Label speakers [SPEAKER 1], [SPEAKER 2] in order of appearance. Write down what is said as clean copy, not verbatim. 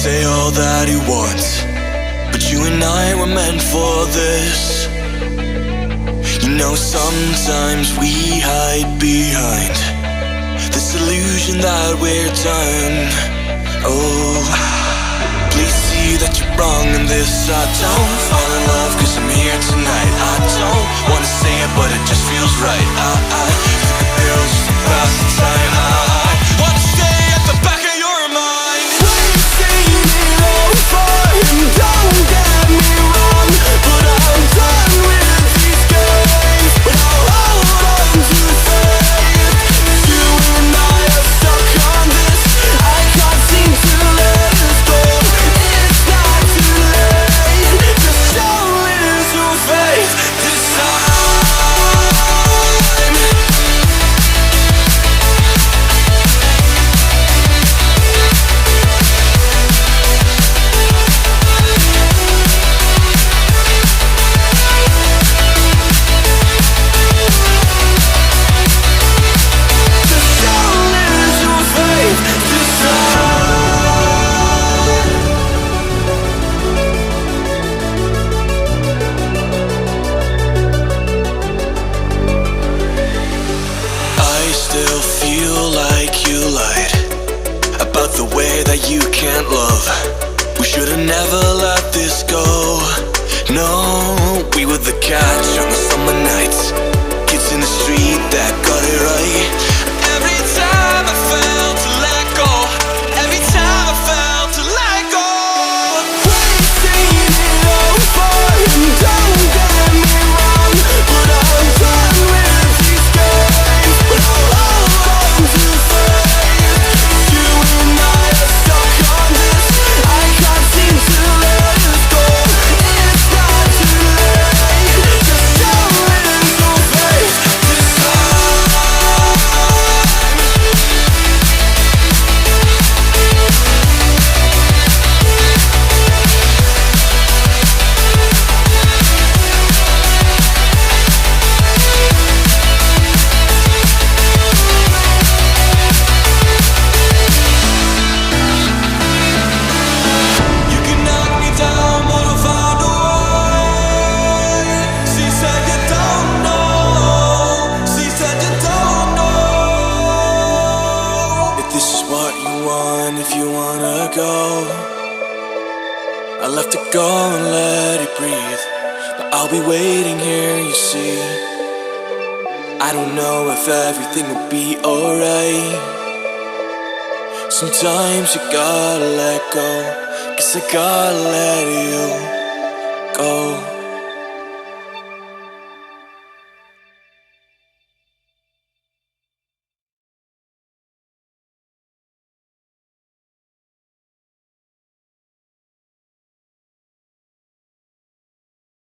[SPEAKER 1] say all that he wants, but you and I were meant for this. You know, sometimes we hide behind this illusion that we're done. Oh, please see that you're wrong in this. I don't fall in love cause I'm here tonight. I don't wanna say it but it just feels right. I took a pill just to pass the time. I wanna stay at the back of your mind. We've seen it all before, and don't get me wrong, but I'm done with these games. But I'll hold on to faith. You and I are stuck on this. I can't seem to let us go. It's not too late. Just show little faith this time. Still feel like you lied about the way that you can't love. We should've never let this go. No, we were the catch on the summer nights, kids in the street that got it right. Every time I felt to let go, every time I felt to let go. We've seen it all before, and don't get me wrong, but I'm done with these games. But I'll hold on to faith. You and I are stuck on this. I can't seem to let us go. It's not too late. Just show little faith this time. You can knock me down, but I'll find a way. She said you don't know. She said you don't know. If this is what you want, if you wanna go, I'll have to go and let it breathe. But I'll be waiting here, you see. I don't know if everything will be alright. Sometimes you gotta let go, 'cause I gotta let you go.